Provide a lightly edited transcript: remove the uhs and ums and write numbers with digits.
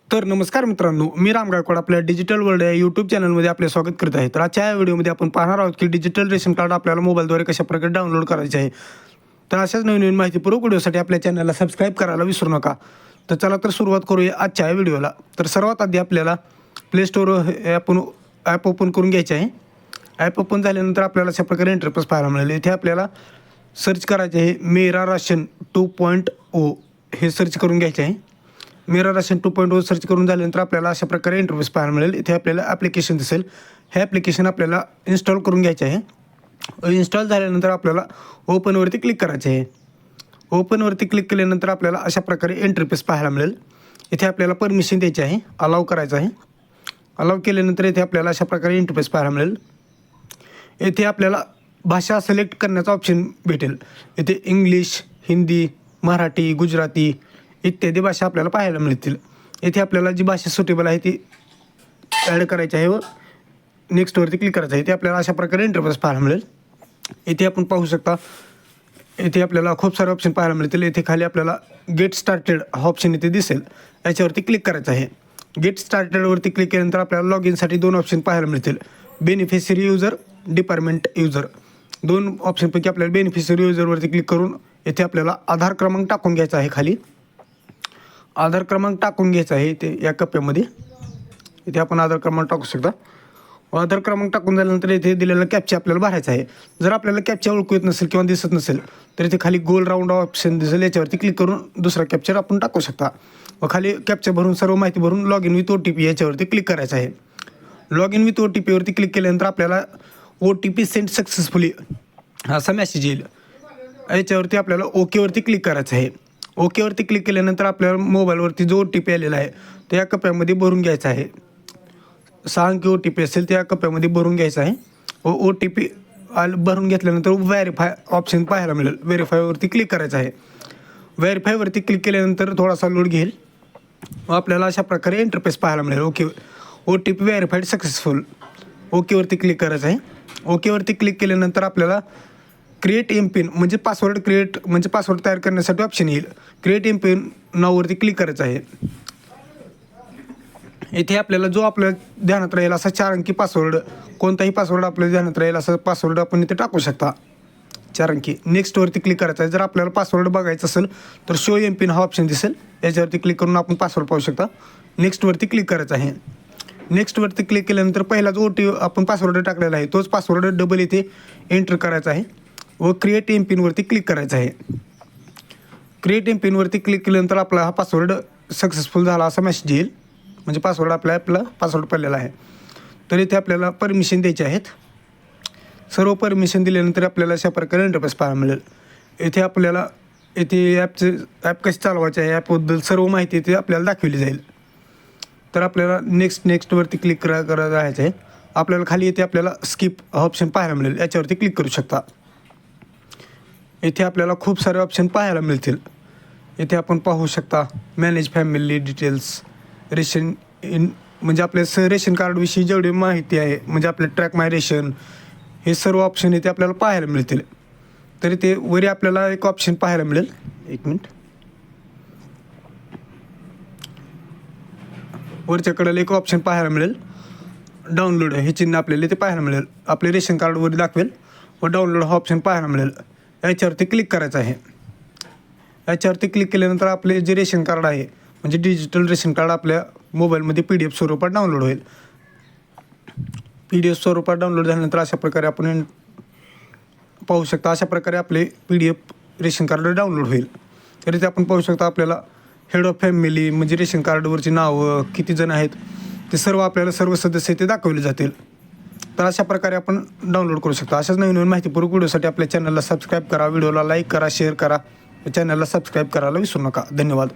तर नमस्कार मित्रांनो, मी राम गायकवाड आपल्या डिजिटल वर्ल्ड या यूट्यूब चॅनलमध्ये आपले स्वागत करत आहे. तर आजच्या या व्हिडिओमध्ये आपण पाहणार आहोत की डिजिटल रेशन कार्ड आपल्याला मोबाईलद्वारे कशाप्रकारे डाउनलोड करायचे आहे. तर अशाच नवीन माहितीपूर्वक व्हिडिओसाठी आपल्या चॅनलला सबस्क्राईब करायला विसरू नका. तर चला तर सुरुवात करूया आजच्या या व्हिडिओला. तर सर्वात आधी आपल्याला प्ले स्टोर ॲप ओपन करून घ्यायचे आहे. ॲप ओपन झाल्यानंतर आपल्याला अशा प्रकारे इंटरफेस पाहायला मिळेल. इथे आपल्याला सर्च करायचे आहे मेरा राशन 2.0 हे सर्च करून घ्यायचे आहे. मेरा राशन 2.0 सर्च करून झाल्यानंतर आपल्याला अशा प्रकारे इंटरफेस पाहायला मिळेल. इथे आपल्याला ॲप्लिकेशन दिसेल. हे ॲप्लिकेशन आपल्याला इन्स्टॉल करून घ्यायचे आहे. इन्स्टॉल झाल्यानंतर आपल्याला ओपनवरती क्लिक करायचे आहे. ओपनवरती क्लिक केल्यानंतर आपल्याला अशा प्रकारे इंटरफेस पाहायला मिळेल. इथे आपल्याला परमिशन द्यायची आहे, अलाव करायचं आहे. अलाव केल्यानंतर इथे आपल्याला अशा प्रकारे इंटरफेस पाहायला मिळेल. इथे आपल्याला भाषा सिलेक्ट करण्याचा ऑप्शन भेटेल. इथे इंग्लिश, हिंदी, मराठी, गुजराती इत्यादी भाषा आपल्याला पाहायला मिळतील. इथे आपल्याला जी भाषा सुटेबल आहे ती ॲड करायची आहे व नेक्स्टवरती क्लिक करायचं आहे. इथे आपल्याला अशा प्रकारे इंटरफेस पाहायला मिळेल. इथे आपण पाहू शकता, इथे आपल्याला खूप सारे ऑप्शन पाहायला मिळतील. इथे खाली आपल्याला गेट स्टार्टेड हा ऑप्शन इथे दिसेल, याच्यावरती क्लिक करायचं आहे. गेट स्टार्टेडवरती क्लिक केल्यानंतर आपल्याला लॉग इनसाठी 2 ऑप्शन पाहायला मिळतील. Beneficiary user, department user. 2 ऑप्शनपैकी आपल्याला बेनिफिशियरी युजरवरती क्लिक करून इथे आपल्याला आधार क्रमांक टाकून घ्यायचा आहे. खाली आधार क्रमांक टाकून घ्यायचा आहे इथे या कप्प्यामध्ये. इथे आपण आधार क्रमांक टाकू शकता. आधार क्रमांक टाकून झाल्यानंतर इथे दिलेला कॅप्चा आपल्याला भरायचा आहे. जर आपल्याला कॅप्चा ओळखू येत नसेल किंवा दिसत नसेल तर इथे खाली गोल राऊंड ऑप्शन दिसेल, याच्यावरती क्लिक करून दुसरा कॅप्चर आपण टाकू शकता. व खाली कॅप्चा भरून सर्व माहिती भरून लॉग इन विथ OTP याच्यावरती क्लिक करायचं आहे. लॉग इन विथ OTPवरती क्लिक केल्यानंतर आपल्याला OTP सेंड सक्सेसफुली असा मेसेज येईल. याच्यावरती आपल्याला ओकेवरती क्लिक करायचं आहे. ओकेवरती क्लिक केल्यानंतर आपल्याला मोबाईलवरती जो OTP आलेला आहे तो या कप्प्यामध्ये भरून घ्यायचा आहे. 6 अंकी OTP असेल त्या कप्प्यामध्ये भरून घ्यायचा आहे. व OTP भरून घेतल्यानंतर व्हेरीफाय ऑप्शन पाहायला मिळेल. व्हेरीफायवरती क्लिक करायचं आहे. व्हेरीफायवरती क्लिक केल्यानंतर थोडासा लोड घेईल व आपल्याला अशा प्रकारे इंटरफेस पाहायला मिळेल. OTP verified successful. ओकेवरती क्लिक करायचं आहे. ओकेवरती क्लिक केल्यानंतर आपल्याला क्रिएट एमपिन म्हणजे पासवर्ड तयार करण्यासाठी ऑप्शन येईल. क्रिएट एमपिन नाववरती क्लिक करायचं आहे. इथे आपल्याला जो आपल्या ध्यानात राहील असा 4 अंकी पासवर्ड, कोणताही पासवर्ड आपल्या ध्यानात राहील असा पासवर्ड आपण इथे टाकू शकता, 4 अंकी. नेक्स्टवरती क्लिक करायचं आहे. जर आपल्याला पासवर्ड बघायचा असेल तर शो एमपिन हा ऑप्शन दिसेल, याच्यावरती क्लिक करून आपण पासवर्ड पाहू शकता. नेक्स्टवरती क्लिक करायचं आहे. नेक्स्टवरती क्लिक केल्यानंतर पहिला जो आपण पासवर्ड टाकलेला आहे तोच पासवर्ड डबल इथे एंटर करायचा आहे व क्रिएट एमपिनवरती क्लिक करायचं आहे. क्रिएट एमपिनवरती क्लिक केल्यानंतर आपला हा पासवर्ड सक्सेसफुल झाला असा मेसेज येईल, म्हणजे पासवर्ड आपला पासवर्ड पडलेला आहे. तर इथे आपल्याला परमिशन द्यायचे आहेत. सर्व परमिशन दिल्यानंतर आपल्याला अशा प्रकारे इंटरफेस पाहायला मिळेल. इथे आपल्याला ॲप कशी चालवायचे आहे ॲपबद्दल सर्व माहिती इथे आपल्याला दाखवली जाईल. तर आपल्याला नेक्स्टवरती क्लिक करायचं आहे. आपल्याला खाली इथे आपल्याला स्किप हा ऑप्शन पाहायला मिळेल, याच्यावरती क्लिक करू शकता. इथे आपल्याला खूप सारे ऑप्शन पाहायला मिळतील. इथे आपण पाहू शकता manage family details, ration in म्हणजे आपल्या रेशन कार्डविषयी जेवढी माहिती आहे, म्हणजे आपले ट्रॅक माय रेशन, हे सर्व ऑप्शन इथे आपल्याला पाहायला मिळतील. तर इथे वरी आपल्याला एक ऑप्शन पाहायला मिळेल, 1 मिनिट, वरच्या कडेला एक ऑप्शन पाहायला मिळेल डाउनलोड, हे चिन्ह आपल्याला इथे पाहायला मिळेल. आपले रेशन कार्डवर दाखवेल व डाउनलोड हा ऑप्शन पाहायला मिळेल. याच्यावरती क्लिक करायचं आहे. याच्यावरती क्लिक केल्यानंतर आपले जे रेशन कार्ड आहे म्हणजे डिजिटल रेशन कार्ड आपल्या मोबाईलमध्ये PDF स्वरूपात डाउनलोड होईल. PDF स्वरूपात डाउनलोड झाल्यानंतर अशा प्रकारे आपण पाहू शकता, अशा प्रकारे आपले PDF रेशन कार्ड डाउनलोड होईल. तर इथे आपण पाहू शकता आपल्याला हेड ऑफ फॅमिली म्हणजे रेशन कार्डवरची नावं, किती जण आहेत ते सर्व सदस्य इथे दाखवले जातील. तर अशा प्रकारे आपण डाउनलोड करू शकता. अशाच नवीन माहितीपूर्वक व्हिडिओसाठी आपल्या चॅनलला सबस्क्राईब करा, व्हिडिओला लाईक करा, शेअर करा, चॅनलला सबस्क्राईब करायला विसरू नका. धन्यवाद.